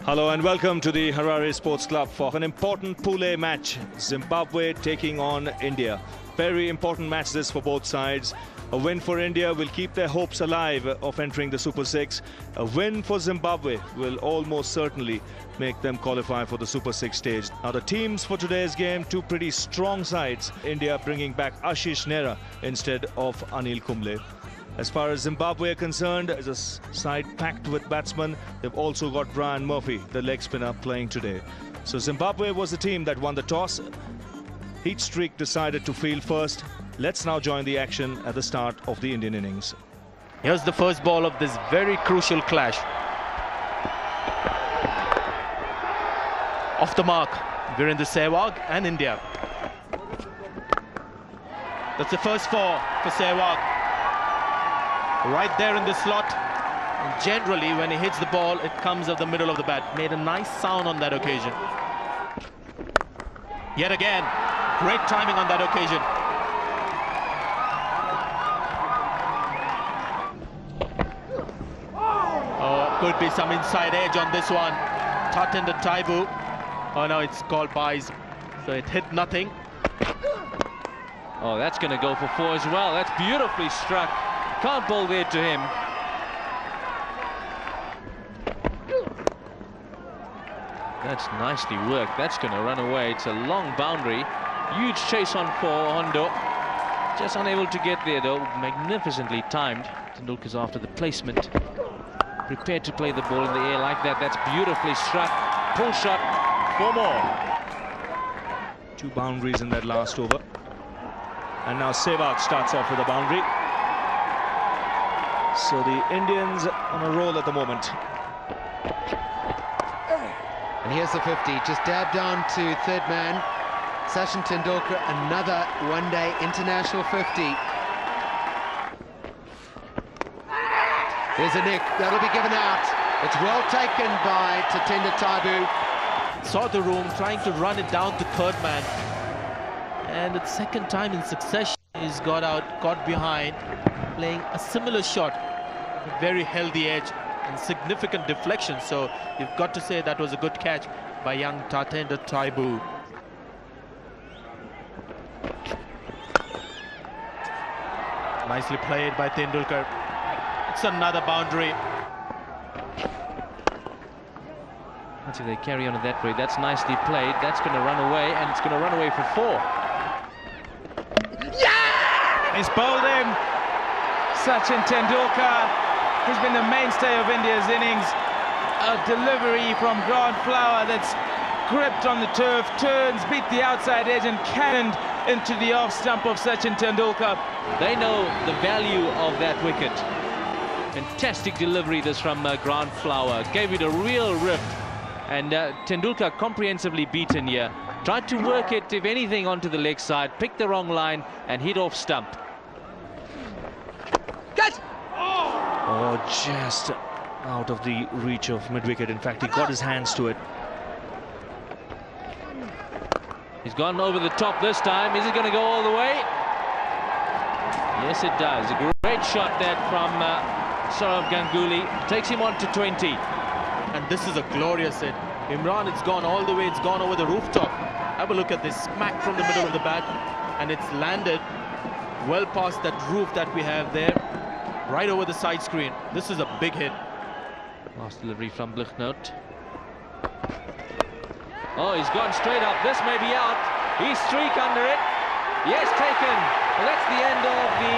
Hello and welcome to the Harare Sports Club for an important Pool A match. Zimbabwe taking on India. Very important match this for both sides. A win for India will keep their hopes alive of entering the Super 6. A win for Zimbabwe will almost certainly make them qualify for the Super 6 stage. Now the teams for today's game, two pretty strong sides. India bringing back Ashish Nehra instead of Anil Kumble. As far as Zimbabwe are concerned, as a side packed with batsmen, they've also got Brian Murphy, the leg spinner, playing today. So Zimbabwe was the team that won the toss. Heat Streak decided to field first. Let's now join the action at the start of the Indian innings. Here's the first ball of this very crucial clash. Off the mark, Virendra Sehwag and India. That's the first four for Sehwag. Right there in the slot. And generally, when he hits the ball, it comes at the middle of the bat. Made a nice sound on that occasion. Yet again, great timing on that occasion. Oh, could be some inside edge on this one. Tatenda Taibu. Oh no, it's called byes. So it hit nothing. Oh, that's going to go for four as well. That's beautifully struck. Can't bowl there to him. That's nicely worked. That's going to run away. It's a long boundary. Huge chase on for Hondo. Just unable to get there though. Magnificently timed. Tendulkar's after the placement. Prepared to play the ball in the air like that. That's beautifully struck. Pull shot. Four more. Two boundaries in that last over. And now Sehwag starts off with a boundary. So the Indians on a roll at the moment. And here's the 50, just dabbed down to third man. Sachin Tendulkar, another one-day international 50. There's a nick, that'll be given out. It's well taken by Tatenda Taibu. Saw the room, trying to run it down to third man. And the second time in succession, he's got out, got behind, playing a similar shot. A very healthy edge and significant deflection. So you've got to say that was a good catch by young Tatenda Taibu. Nicely played by Tendulkar. It's another boundary. Let's see if they carry on at that rate. That's nicely played. That's going to run away, and it's going to run away for four. Yeah! He's bowled him. Sachin Tendulkar. He's been the mainstay of India's innings. A delivery from ground flower that's gripped on the turf, turns, beat the outside edge and cannoned into the off stump of Sachin Tendulkar. They know the value of that wicket. Fantastic delivery this from ground flower. Gave it a real rip. And Tendulkar comprehensively beaten here. Tried to work it, if anything, onto the leg side, picked the wrong line and hit off stump. Oh, just out of the reach of mid-wicket. In fact, he got his hands to it. He's gone over the top this time. Is it going to go all the way? Yes, it does. A great shot that from Saurav Ganguly. Takes him on to 20. And this is a glorious hit. Imran, it's gone all the way. It's gone over the rooftop. Have a look at this. Smack from the middle of the bat. And it's landed well past that roof that we have there. Right over the side screen. This is a big hit. Last delivery from Blichnout. Oh, he's gone straight up. This may be out. He's streak under it. Yes, taken. Well, that's the end of the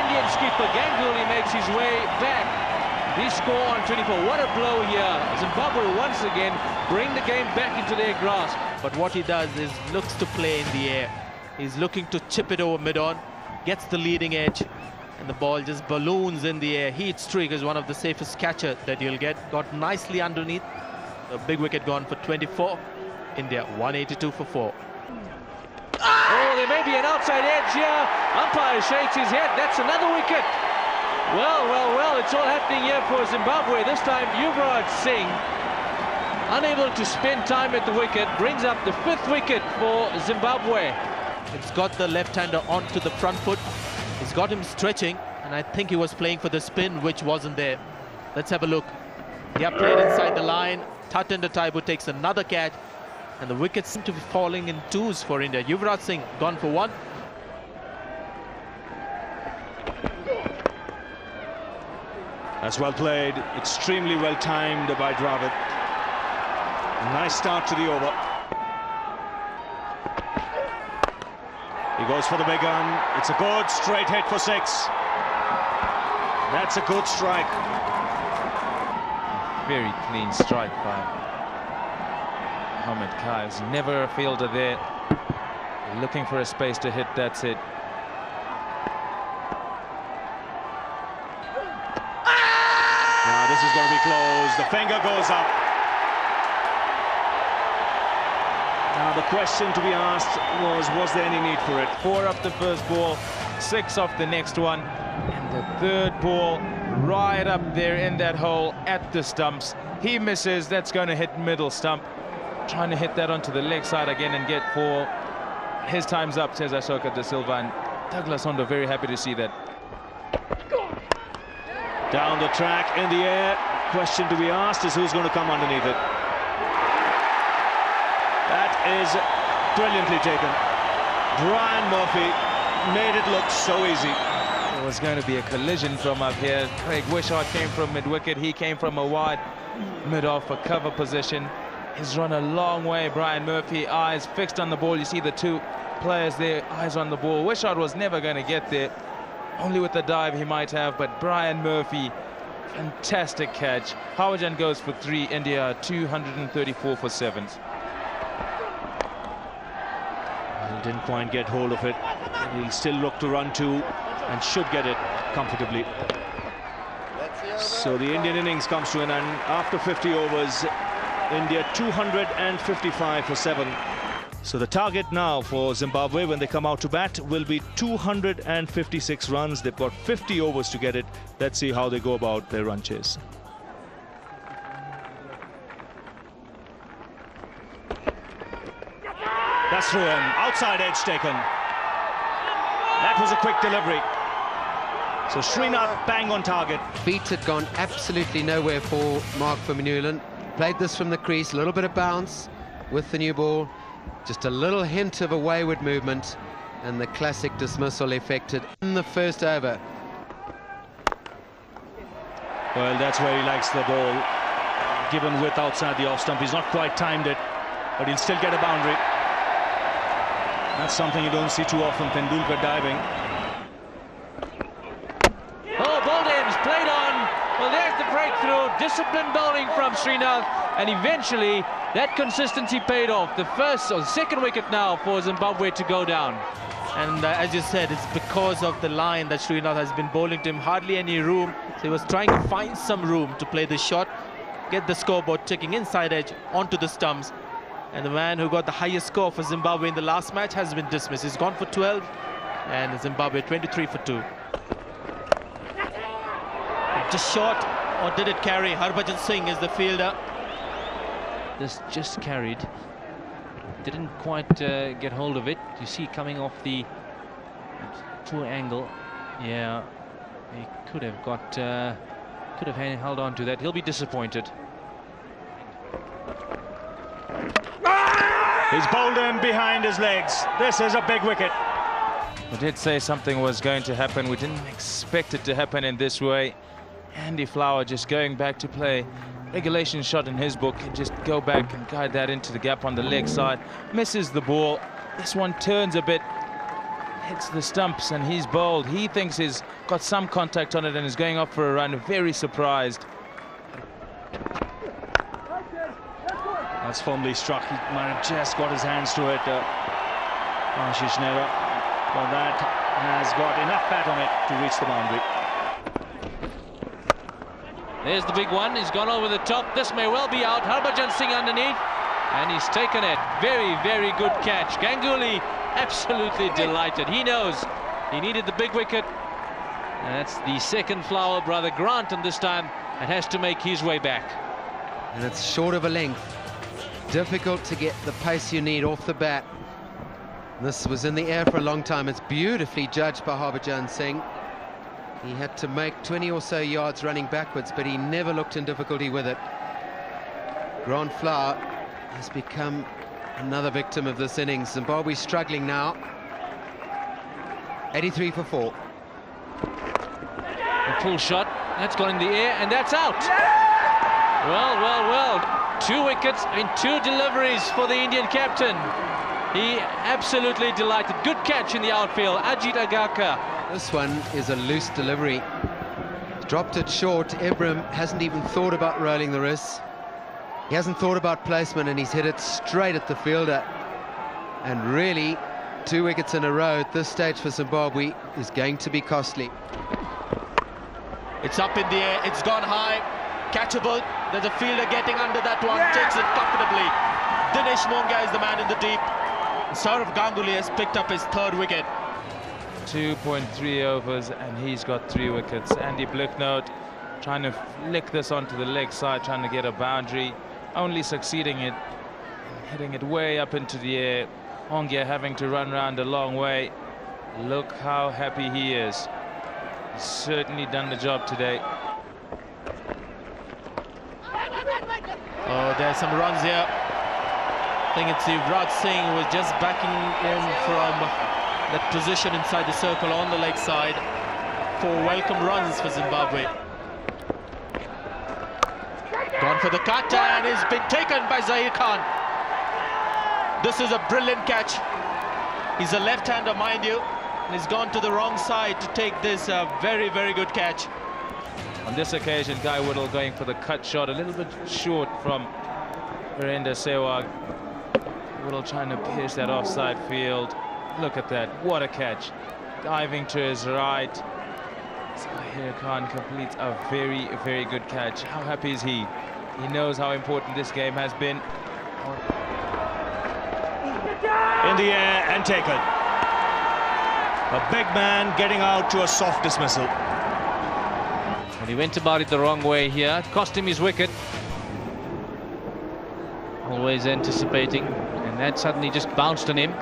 Indian skipper. Ganguly makes his way back. He score on 24. What a blow here. Zimbabwe once again bring the game back into their grasp. But what he does is looks to play in the air. He's looking to chip it over mid-on. Gets the leading edge. And the ball just balloons in the air. Heat Streak is one of the safest catcher that you'll get. Got nicely underneath. A big wicket gone for 24. India 182 for 4. Oh, there may be an outside edge here. Umpire shakes his head. That's another wicket. Well, it's all happening here for Zimbabwe. This time Yuvraj Singh, unable to spend time at the wicket, brings up the 5th wicket for Zimbabwe. It's got the left-hander onto the front foot. It's got him stretching, and I think he was playing for the spin, which wasn't there. Let's have a look. Yeah, played inside the line. Tatenda Taibu takes another catch, and the wickets seem to be falling in twos for India. Yuvraj Singh gone for one. That's well played, extremely well timed by Dravid. Nice start to the over. He goes for the big gun. It's a good straight hit for 6. That's a good strike. Very clean strike by Mohammad Kayes. Never a fielder there. Looking for a space to hit, that's it. Now this is going to be close. The finger goes up. Now the question to be asked was there any need for it? 4 off the first ball, 6 off the next one, and the third ball right up there in that hole at the stumps. He misses. That's going to hit middle stump. Trying to hit that onto the leg side again and get 4. His time's up, says Ashoka De Silva, and Douglas Hondo very happy to see that. Down the track, in the air. Question to be asked is who's going to come underneath it. That is brilliantly taken. Brian Murphy made it look so easy. It was going to be a collision from up here. Craig Wishart came from mid-wicket. He came from a wide mid-off for cover position. He's run a long way, Brian Murphy. Eyes fixed on the ball. You see the 2 players there, eyes on the ball. Wishart was never going to get there. Only with the dive he might have, but Brian Murphy, fantastic catch. Harbhajan goes for 3. India 234 for 7. He didn't quite get hold of it. He'll still look to run 2 and should get it comfortably. So the Indian innings comes to an end. After 50 overs, India 255 for 7. So the target now for Zimbabwe when they come out to bat will be 256 runs. They've got 50 overs to get it. Let's see how they go about their run chase. That's through him. Outside edge taken. That was a quick delivery. So Srinath bang on target. Feet had gone absolutely nowhere for Mark Vermeulen. Played this from the crease, a little bit of bounce with the new ball. Just a little hint of a wayward movement, and the classic dismissal effected in the first over. Well, that's where he likes the ball. Given width outside the off stump, he's not quite timed it, but he'll still get a boundary. That's something you don't see too often, Tendulkar diving. Oh, Bolden's played on. Well, there's the breakthrough. Disciplined bowling from Srinath, and eventually that consistency paid off. The first or second wicket now for Zimbabwe to go down. And as you said, it's because of the line that Srinath has been bowling to him. Hardly any room. So he was trying to find some room to play the shot, get the scoreboard ticking inside edge onto the stumps. And the man who got the highest score for Zimbabwe in the last match has been dismissed. He's gone for 12, and Zimbabwe 23 for 2. Just short, or did it carry? Harbhajan Singh is the fielder. This just carried. Didn't quite get hold of it. You see coming off the poor angle. Yeah, he could have got, could have held on to that. He'll be disappointed. He's bowled him behind his legs. This is a big wicket. We did say something was going to happen. We didn't expect it to happen in this way. Andy Flower just going back to play. Regulation shot in his book, and just go back and guide that into the gap on the leg side. Misses the ball. This one turns a bit, hits the stumps, and he's bowled. He thinks he's got some contact on it and is going off for a run. Very surprised. That's firmly struck. He might have just got his hands to it, Ashish Nehra. But that has got enough bat on it to reach the boundary. There's the big one. He's gone over the top. This may well be out. Harbhajan Singh underneath, and he's taken it. Very, very good catch. Ganguly absolutely delighted. He knows he needed the big wicket. And that's the second Flower brother Grant, and this time it has to make his way back. And it's short of a length. Difficult to get the pace you need off the bat. This was in the air for a long time. It's beautifully judged by Harbhajan Singh. He had to make 20 or so yards running backwards, but he never looked in difficulty with it. Grant Flower has become another victim of this innings. Zimbabwe struggling now. 83 for 4. A full shot, that's gone in the air, and that's out. Well. 2 wickets in 2 deliveries for the Indian captain. He absolutely delighted. Good catch in the outfield, Ajit Agaka. This one is a loose delivery. Dropped it short. Ibrahim hasn't even thought about rolling the wrists. He hasn't thought about placement, and he's hit it straight at the fielder. And really, 2 wickets in a row at this stage for Zimbabwe is going to be costly. It's up in the air, it's gone high, catchable. There's a fielder getting under that one, takes it comfortably. Dinesh Monga is the man in the deep. Saurav Ganguly has picked up his 3rd wicket. 2.3 overs and he's got 3 wickets. Andy Blicknote trying to flick this onto the leg side, trying to get a boundary, only succeeding it, hitting it way up into the air. Ongia having to run around a long way. Look how happy he is. He's certainly done the job today. Oh, there's some runs here. I think it's Yuvraj Singh who was just backing in from that position inside the circle on the leg side for welcome runs for Zimbabwe. Gone for the cut and it's been taken by Zahir Khan. This is a brilliant catch. He's a left-hander, mind you, and he's gone to the wrong side to take this very, very good catch. On this occasion, Guy Whittle going for the cut shot, a little bit short from Virender Sehwag. Whittle trying to pierce that offside field. Look at that, what a catch. Diving to his right. Zahir Khan completes a very, very good catch. How happy is he? He knows how important this game has been. In the air and taken. A big man getting out to a soft dismissal. And he went about it the wrong way here. It cost him his wicket. Always anticipating, and that suddenly just bounced on him.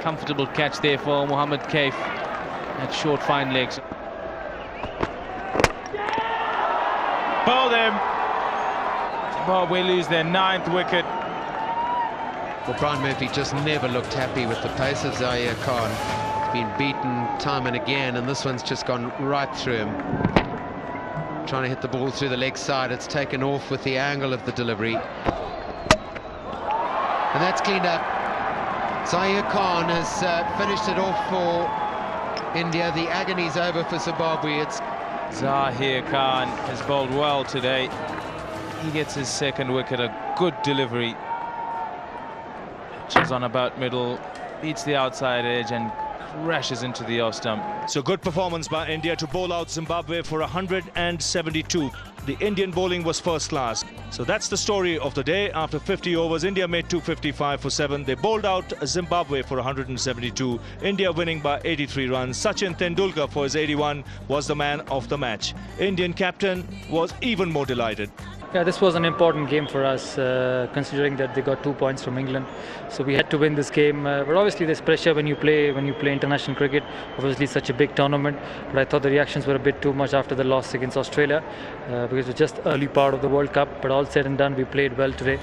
Comfortable catch there for Mohammad Kaif at short fine legs. Bowled him. Zimbabwe lose their 9th wicket. Well, Brian Murphy just never looked happy with the pace of Zahir Khan. He's been beaten time and again, and this one's just gone right through him. Trying to hit the ball through the leg side. It's taken off with the angle of the delivery. And that's cleaned up. Zahir Khan has finished it off for India. The agony's over for Zimbabwe. It's Zahir Khan has bowled well today. He gets his 2nd wicket, a good delivery. Pitches on about middle, beats the outside edge and crashes into the off stump. So good performance by India to bowl out Zimbabwe for 172. The Indian bowling was first class. So that's the story of the day. After 50 overs, India made 255 for 7. They bowled out Zimbabwe for 172. India winning by 83 runs. Sachin Tendulkar for his 81 was the man of the match. Indian captain was even more delighted. Yeah, this was an important game for us, considering that they got 2 points from England. So we had to win this game. But obviously, there's pressure when you play international cricket. Obviously, such a big tournament. But I thought the reactions were a bit too much after the loss against Australia, because it was just early part of the World Cup. But all said and done, we played well today.